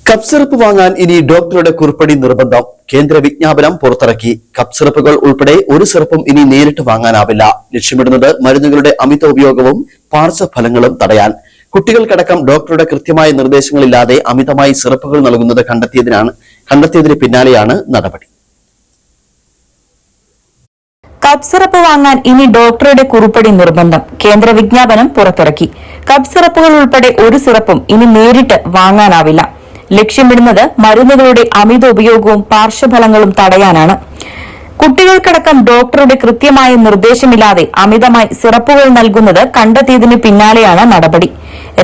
Cup syrup വാങ്ങാൻ ഇനി ഡോക്ടറുടെ കുറിപ്പടി നിർബന്ധം. കേന്ദ്ര വിജ്ഞാപനം പുറത്തിറക്കി. കപ്പ് സിറപ്പുകൾ ഉൾപ്പെടെ ഒരു സിറപ്പും ഇനി നേരിട്ട് വാങ്ങാനാവില്ല. ലക്ഷ്യമിടുന്നത് മരുന്നുകളുടെ അമിത ഉപയോഗവും പാർശ്വഫലങ്ങളും തടയാൻ. കുട്ടികൾക്കടക്കം ഡോക്ടറുടെ കൃത്യമായ നിർദ്ദേശങ്ങളില്ലാതെ അമിതമായി സിറപ്പുകൾ നൽകുന്നത് കണ്ടെത്തിയതിന് പിന്നാലെയാണ് നടപടി. കപ്പ് സിറപ്പ് വാങ്ങാൻ ഇനി ഡോക്ടറുടെ കുറിപ്പടി നിർബന്ധം. കേന്ദ്ര വിജ്ഞാപനം പുറത്തിറക്കി. കപ്പ് സിറപ്പുകൾ ഉൾപ്പെടെ ഒരു സിറപ്പും ഇനി നേരിട്ട് വാങ്ങാനാവില്ല. ലക്ഷ്യമിടുന്നത് മരുന്നുകളുടെ അമിത ഉപയോഗവും പാർശ്വഫലങ്ങളും തടയാനാണ്. കുട്ടികൾക്കടക്കം ഡോക്ടറുടെ കൃത്യമായ നിർദ്ദേശമില്ലാതെ അമിതമായി സിറപ്പുകൾ നൽകുന്നത് കണ്ടെത്തിയതിന് പിന്നാലെയാണ് നടപടി.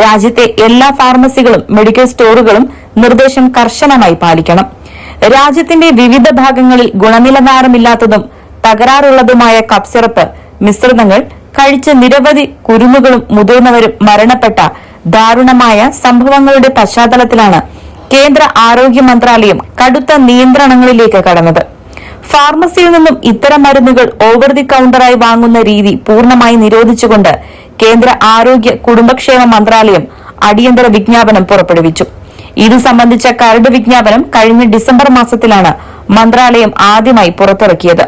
രാജ്യത്തെ എല്ലാ ഫാർമസികളും മെഡിക്കൽ സ്റ്റോറുകളും നിർദ്ദേശം കർശനമായി പാലിക്കണം. രാജ്യത്തിന്റെ വിവിധ ഭാഗങ്ങളിൽ ഗുണനിലവാരമില്ലാത്തതും തകരാറുള്ളതുമായ കപ്പ് സിറപ്പ് മിശ്രിതങ്ങൾ കഴിച്ച് നിരവധി കുരുന്നുകളും മുതിർന്നവരും മരണപ്പെട്ട ദാരുണമായ സംഭവങ്ങളുടെ പശ്ചാത്തലത്തിലാണ് കേന്ദ്ര ആരോഗ്യ മന്ത്രാലയം കടുത്ത നിയന്ത്രണങ്ങളിലേക്ക് കടന്നത്. ഫാർമസിയിൽ നിന്നും ഇത്തരം മരുന്നുകൾ ഓവർ ദി കൌണ്ടറായി വാങ്ങുന്ന രീതി പൂർണ്ണമായി നിരോധിച്ചുകൊണ്ട് കേന്ദ്ര ആരോഗ്യ കുടുംബക്ഷേമ മന്ത്രാലയം അടിയന്തര വിജ്ഞാപനം പുറപ്പെടുവിച്ചു. ഇത് സംബന്ധിച്ച കരട് വിജ്ഞാപനം കഴിഞ്ഞ ഡിസംബർ മാസത്തിലാണ് മന്ത്രാലയം ആദ്യമായി പുറത്തിറക്കിയത്.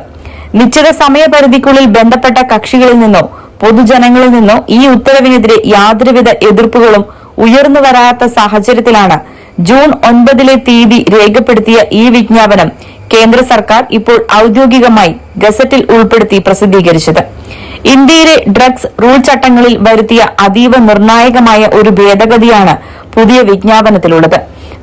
നിശ്ചിത സമയപരിധിക്കുള്ളിൽ ബന്ധപ്പെട്ട കക്ഷികളിൽ നിന്നോ പൊതുജനങ്ങളിൽ നിന്നോ ഈ ഉത്തരവിനെതിരെ യാതൊരുവിധ എതിർപ്പുകളും ഉയർന്നു വരാത്ത സാഹചര്യത്തിലാണ് ജൂൺ 9 തീയതി രേഖപ്പെടുത്തിയ ഈ വിജ്ഞാപനം കേന്ദ്ര സർക്കാർ ഇപ്പോൾ ഔദ്യോഗികമായി ഗസറ്റിൽ ഉൾപ്പെടുത്തി പ്രസിദ്ധീകരിച്ചത്. ഇന്ത്യയിലെ ഡ്രഗ്സ് റൂൾ ചട്ടങ്ങളിൽ വരുത്തിയ അതീവ നിർണായകമായ ഒരു ഭേദഗതിയാണ് പുതിയ വിജ്ഞാപനത്തിലുള്ളത്.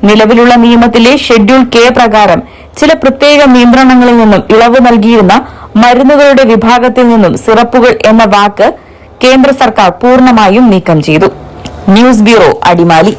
നിലവിലുള്ള നിയമത്തിലെ ഷെഡ്യൂൾ കെ പ്രകാരം ചില പ്രത്യേക നിയന്ത്രണങ്ങളിൽ നിന്നും ഇളവ് നൽകിയിരുന്ന മരുന്നുകളുടെ വിഭാഗത്തിൽ നിന്നും സിറപ്പുകൾ എന്ന വാക്ക് കേന്ദ്ര സർക്കാർ പൂർണ്ണമായും നീക്കം ചെയ്തു. News bureau, Adimali.